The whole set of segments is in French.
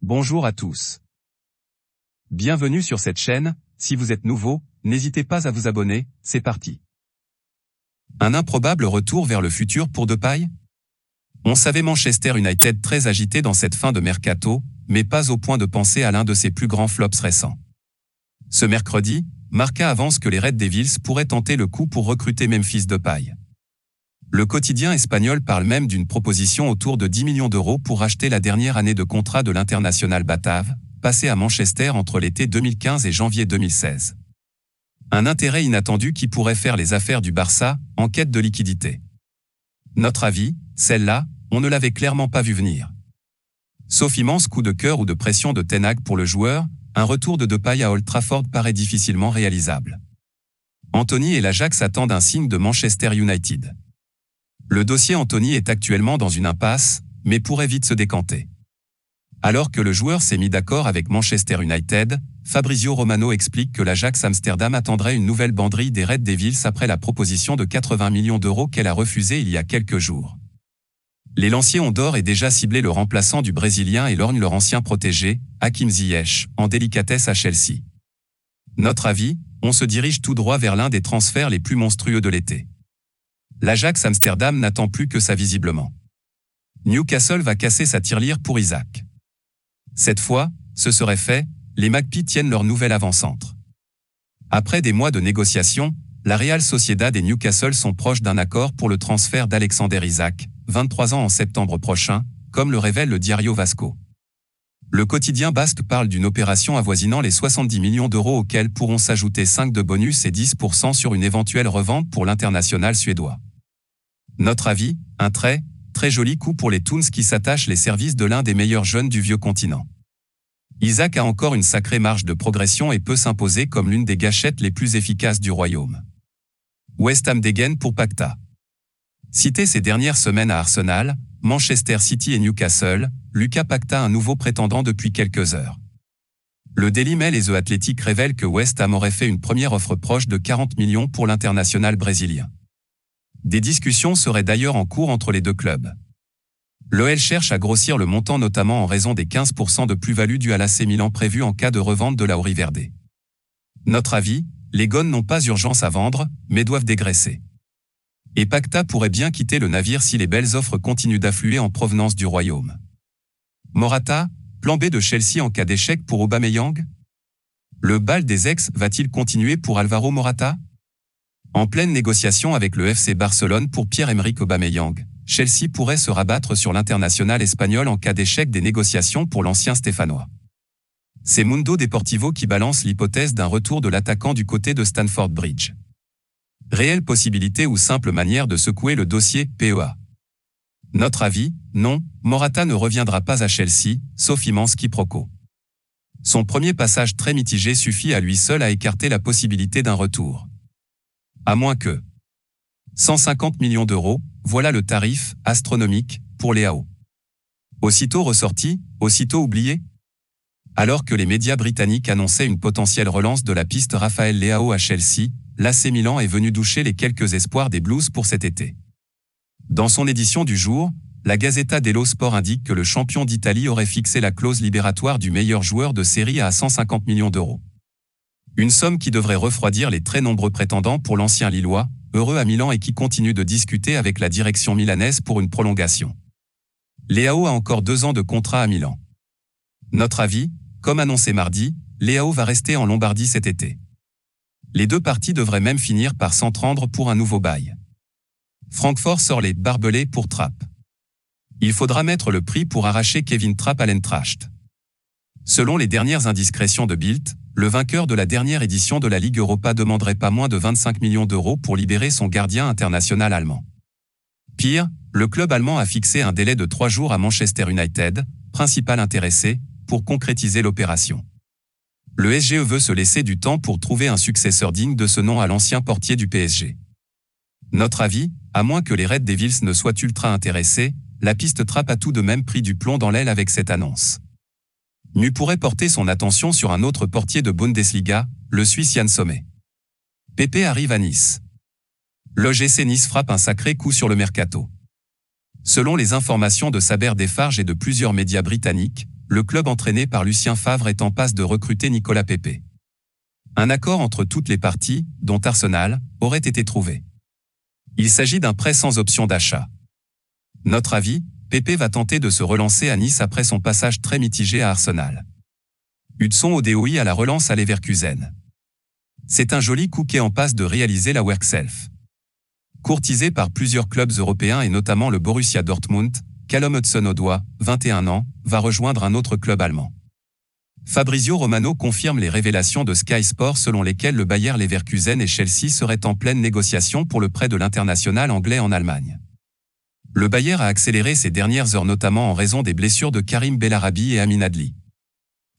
Bonjour à tous. Bienvenue sur cette chaîne, si vous êtes nouveau, n'hésitez pas à vous abonner, c'est parti. Un improbable retour vers le futur pour Depay ? On savait Manchester United très agité dans cette fin de mercato, mais pas au point de penser à l'un de ses plus grands flops récents. Ce mercredi, Marca avance que les Red Devils pourraient tenter le coup pour recruter Memphis Depay. Le quotidien espagnol parle même d'une proposition autour de 10 millions d'euros pour racheter la dernière année de contrat de l'international batave, passé à Manchester entre l'été 2015 et janvier 2016. Un intérêt inattendu qui pourrait faire les affaires du Barça, en quête de liquidité. Notre avis, celle-là, on ne l'avait clairement pas vu venir. Sauf immense coup de cœur ou de pression de Ten Hag pour le joueur, un retour de Depay à Old Trafford paraît difficilement réalisable. Anthony et l'Ajax attendent un signe de Manchester United. Le dossier Anthony est actuellement dans une impasse, mais pourrait vite se décanter. Alors que le joueur s'est mis d'accord avec Manchester United, Fabrizio Romano explique que l'Ajax Amsterdam attendrait une nouvelle banderille des Red Devils après la proposition de 80 millions d'euros qu'elle a refusée il y a quelques jours. Les lanciers ont d'ores et déjà ciblé le remplaçant du Brésilien et lorgne leur ancien protégé, Hakim Ziyech, en délicatesse à Chelsea. Notre avis, on se dirige tout droit vers l'un des transferts les plus monstrueux de l'été. L'Ajax Amsterdam n'attend plus que ça visiblement. Newcastle va casser sa tirelire pour Isaac. Cette fois, ce serait fait, les Magpies tiennent leur nouvel avant-centre. Après des mois de négociations, la Real Sociedad et Newcastle sont proches d'un accord pour le transfert d'Alexander Isak, 23 ans en septembre prochain, comme le révèle le Diario Vasco. Le quotidien basque parle d'une opération avoisinant les 70 millions d'euros auxquels pourront s'ajouter 5 de bonus et 10% sur une éventuelle revente pour l'international suédois. Notre avis, un très joli coup pour les Toons qui s'attachent les services de l'un des meilleurs jeunes du vieux continent. Isaac a encore une sacrée marge de progression et peut s'imposer comme l'une des gâchettes les plus efficaces du royaume. West Ham dégaine pour Paquetá. Cité ces dernières semaines à Arsenal, Manchester City et Newcastle, Lucas Paquetá un nouveau prétendant depuis quelques heures. Le Daily Mail et The Athletic révèlent que West Ham aurait fait une première offre proche de 40 millions pour l'international brésilien. Des discussions seraient d'ailleurs en cours entre les deux clubs. L'OL cherche à grossir le montant notamment en raison des 15% de plus-value due à l'AC Milan prévue en cas de revente de la Auriverde. Notre avis, les Gones n'ont pas urgence à vendre, mais doivent dégraisser. Et Paquetá pourrait bien quitter le navire si les belles offres continuent d'affluer en provenance du royaume. Morata, plan B de Chelsea en cas d'échec pour Aubameyang ? Le bal des ex va-t-il continuer pour Alvaro Morata ? En pleine négociation avec le FC Barcelone pour Pierre-Emerick Aubameyang, Chelsea pourrait se rabattre sur l'international espagnol en cas d'échec des négociations pour l'ancien stéphanois. C'est Mundo Deportivo qui balance l'hypothèse d'un retour de l'attaquant du côté de Stamford Bridge. Réelle possibilité ou simple manière de secouer le dossier PEA. Notre avis, non, Morata ne reviendra pas à Chelsea, sauf immense quiproquo. Son premier passage très mitigé suffit à lui seul à écarter la possibilité d'un retour. À moins que 150 millions d'euros, voilà le tarif astronomique pour Leao. Aussitôt ressorti, aussitôt oublié ? Alors que les médias britanniques annonçaient une potentielle relance de la piste Raphaël Leao à Chelsea, l'AC Milan est venu doucher les quelques espoirs des Blues pour cet été. Dans son édition du jour, la Gazzetta dello Sport indique que le champion d'Italie aurait fixé la clause libératoire du meilleur joueur de série à 150 millions d'euros. Une somme qui devrait refroidir les très nombreux prétendants pour l'ancien Lillois, heureux à Milan et qui continue de discuter avec la direction milanaise pour une prolongation. Leao a encore 2 ans de contrat à Milan. Notre avis, comme annoncé mardi, Leao va rester en Lombardie cet été. Les deux parties devraient même finir par s'entendre pour un nouveau bail. Francfort sort les barbelés pour Trapp. Il faudra mettre le prix pour arracher Kevin Trapp à l'Eintracht. Selon les dernières indiscrétions de Bild, le vainqueur de la dernière édition de la Ligue Europa demanderait pas moins de 25 millions d'euros pour libérer son gardien international allemand. Pire, le club allemand a fixé un délai de 3 jours à Manchester United, principal intéressé, pour concrétiser l'opération. Le SGE veut se laisser du temps pour trouver un successeur digne de ce nom à l'ancien portier du PSG. Notre avis, à moins que les Red Devils ne soient ultra intéressés, la piste Trapp a tout de même pris du plomb dans l'aile avec cette annonce. Mu pourrait porter son attention sur un autre portier de Bundesliga, le Suisse Yann Sommer. Pepe arrive à Nice. L'OGC Nice frappe un sacré coup sur le mercato. Selon les informations de Saber Defarge et de plusieurs médias britanniques, le club entraîné par Lucien Favre est en passe de recruter Nicolas Pepe. Un accord entre toutes les parties, dont Arsenal, aurait été trouvé. Il s'agit d'un prêt sans option d'achat. Notre avis, Pepe va tenter de se relancer à Nice après son passage très mitigé à Arsenal. Hudson Odoi à la relance à Leverkusen. C'est un joli coup qu'est en passe de réaliser la Werkself. Courtisé par plusieurs clubs européens et notamment le Borussia Dortmund, Callum Hudson-Odoi, 21 ans, va rejoindre un autre club allemand. Fabrizio Romano confirme les révélations de Sky Sport selon lesquelles le Bayer Leverkusen et Chelsea seraient en pleine négociation pour le prêt de l'international anglais en Allemagne. Le Bayer a accéléré ces dernières heures notamment en raison des blessures de Karim Bellarabi et Amin Adli.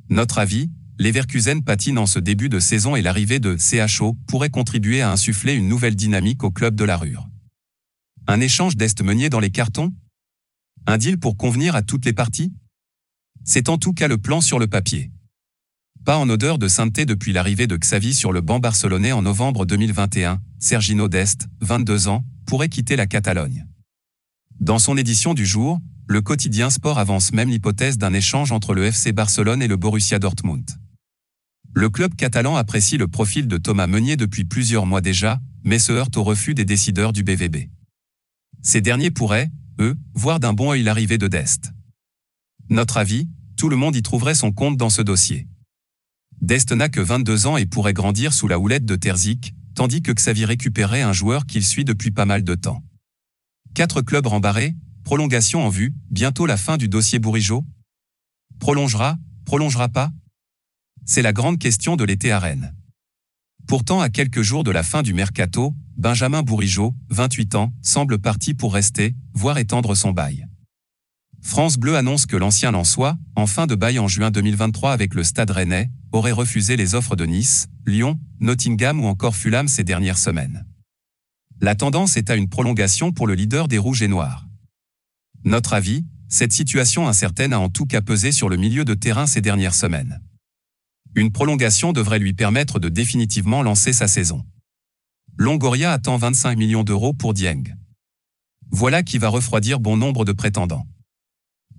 Notre avis, Leverkusen patine en ce début de saison et l'arrivée de CHO pourrait contribuer à insuffler une nouvelle dynamique au club de la Ruhr. Un échange d'Est meunier dans les cartons ? Un deal pour convenir à toutes les parties ? C'est en tout cas le plan sur le papier. Pas en odeur de sainteté depuis l'arrivée de Xavi sur le banc barcelonais en novembre 2021, Sergino Dest, 22 ans, pourrait quitter la Catalogne. Dans son édition du jour, le quotidien Sport avance même l'hypothèse d'un échange entre le FC Barcelone et le Borussia Dortmund. Le club catalan apprécie le profil de Thomas Meunier depuis plusieurs mois déjà, mais se heurte au refus des décideurs du BVB. Ces derniers pourraient, eux, voir d'un bon œil l'arrivée de Dest. Notre avis, tout le monde y trouverait son compte dans ce dossier. Dest n'a que 22 ans et pourrait grandir sous la houlette de Terzic, tandis que Xavi récupérerait un joueur qu'il suit depuis pas mal de temps. 4 clubs rembarrés, prolongation en vue, bientôt la fin du dossier Bourigeaud ? Prolongera pas ? C'est la grande question de l'été à Rennes. Pourtant, à quelques jours de la fin du mercato, Benjamin Bourigeaud, 28 ans, semble parti pour rester, voire étendre son bail. France Bleu annonce que l'ancien Lensois, en fin de bail en juin 2023 avec le Stade Rennais, aurait refusé les offres de Nice, Lyon, Nottingham ou encore Fulham ces dernières semaines. La tendance est à une prolongation pour le leader des Rouges et Noirs. Notre avis, cette situation incertaine a en tout cas pesé sur le milieu de terrain ces dernières semaines. Une prolongation devrait lui permettre de définitivement lancer sa saison. Longoria attend 25 millions d'euros pour Dieng. Voilà qui va refroidir bon nombre de prétendants.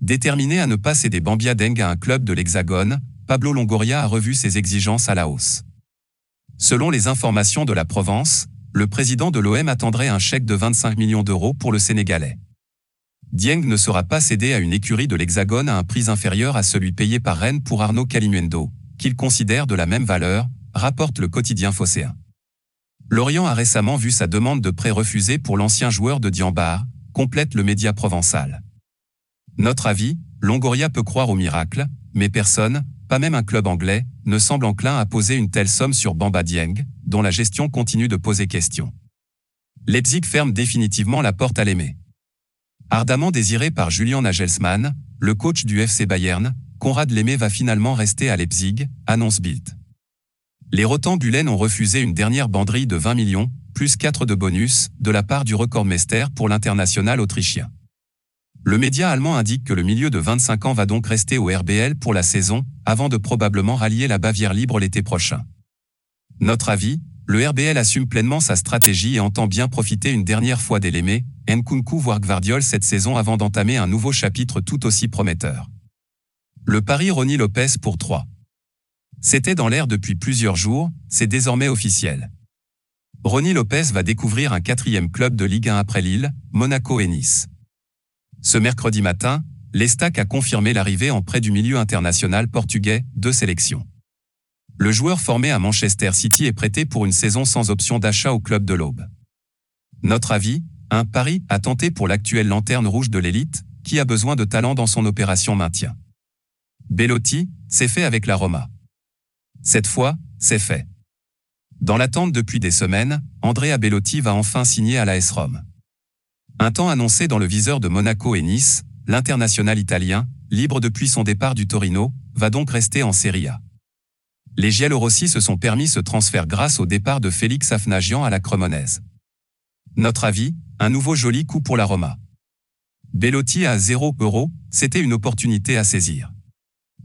Déterminé à ne pas céder Bambia Dieng à un club de l'Hexagone, Pablo Longoria a revu ses exigences à la hausse. Selon les informations de la Provence, le président de l'OM attendrait un chèque de 25 millions d'euros pour le Sénégalais. Dieng ne sera pas cédé à une écurie de l'Hexagone à un prix inférieur à celui payé par Rennes pour Arnaud Kalimuendo, qu'il considère de la même valeur, rapporte le quotidien phocéen. Lorient a récemment vu sa demande de prêt refusée pour l'ancien joueur de Diambar, complète le média provençal. Notre avis, Longoria peut croire au miracle, mais personne, pas même un club anglais, ne semble enclin à poser une telle somme sur Bamba Dieng, dont la gestion continue de poser question. Leipzig ferme définitivement la porte à l'Aimé. Ardemment désiré par Julian Nagelsmann, le coach du FC Bayern, Konrad L'Aimé va finalement rester à Leipzig, annonce Bild. Les Rotenbulen ont refusé une dernière banderille de 20 millions, plus 4 de bonus, de la part du recordmeister pour l'international autrichien. Le média allemand indique que le milieu de 25 ans va donc rester au RBL pour la saison, avant de probablement rallier la Bavière libre l'été prochain. Notre avis, le RBL assume pleinement sa stratégie et entend bien profiter une dernière fois d'Elémé, Nkunku voire Gvardiol cette saison avant d'entamer un nouveau chapitre tout aussi prometteur. Le pari Ronny Lopez pour 3. C'était dans l'air depuis plusieurs jours, c'est désormais officiel. Ronny Lopez va découvrir un 4e club de Ligue 1 après Lille, Monaco et Nice. Ce mercredi matin, l'Estac a confirmé l'arrivée en prêt du milieu international portugais, de sélection. Le joueur formé à Manchester City est prêté pour une saison sans option d'achat au club de l'Aube. Notre avis, un pari à tenter pour l'actuelle lanterne rouge de l'élite, qui a besoin de talent dans son opération maintien. Belotti, c'est fait avec la Roma. Cette fois, c'est fait. Dans l'attente depuis des semaines, Andrea Belotti va enfin signer à l'AS Rome. Un temps annoncé dans le viseur de Monaco et Nice, l'international italien, libre depuis son départ du Torino, va donc rester en Serie A. Les Giallorossi se sont permis ce transfert grâce au départ de Félix Afnagian à la Cremonaise. Notre avis, un nouveau joli coup pour la Roma. Belotti à 0 €, c'était une opportunité à saisir.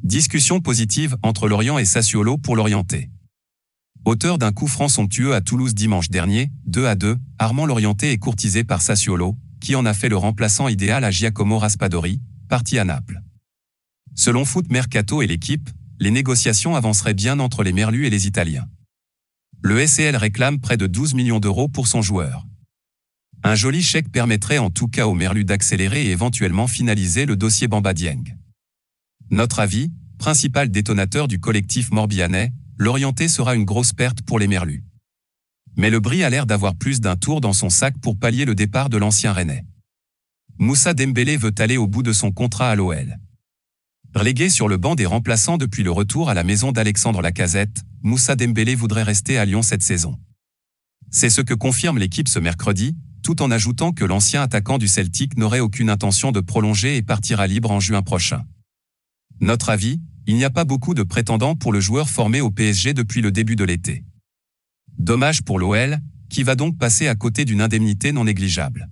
Discussion positive entre Lorient et Sassuolo pour l'orienter. Auteur d'un coup franc somptueux à Toulouse dimanche dernier, 2-2, Armand Lorienté est courtisé par Sassuolo, qui en a fait le remplaçant idéal à Giacomo Raspadori, parti à Naples. Selon Foot Mercato et l'équipe, les négociations avanceraient bien entre les Merlus et les Italiens. Le SCL réclame près de 12 millions d'euros pour son joueur. Un joli chèque permettrait en tout cas aux Merlus d'accélérer et éventuellement finaliser le dossier Bamba Dieng. Notre avis, principal détonateur du collectif morbihanais, l'orienté sera une grosse perte pour les Merlus. Mais le Brie a l'air d'avoir plus d'un tour dans son sac pour pallier le départ de l'ancien Rennais. Moussa Dembélé veut aller au bout de son contrat à l'OL. Relégué sur le banc des remplaçants depuis le retour à la maison d'Alexandre Lacazette, Moussa Dembélé voudrait rester à Lyon cette saison. C'est ce que confirme l'équipe ce mercredi, tout en ajoutant que l'ancien attaquant du Celtic n'aurait aucune intention de prolonger et partira libre en juin prochain. Notre avis, il n'y a pas beaucoup de prétendants pour le joueur formé au PSG depuis le début de l'été. Dommage pour l'OL, qui va donc passer à côté d'une indemnité non négligeable.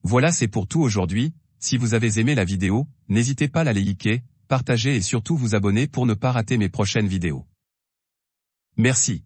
Voilà, c'est pour tout aujourd'hui. Si vous avez aimé la vidéo, n'hésitez pas à la liker, partager et surtout vous abonner pour ne pas rater mes prochaines vidéos. Merci.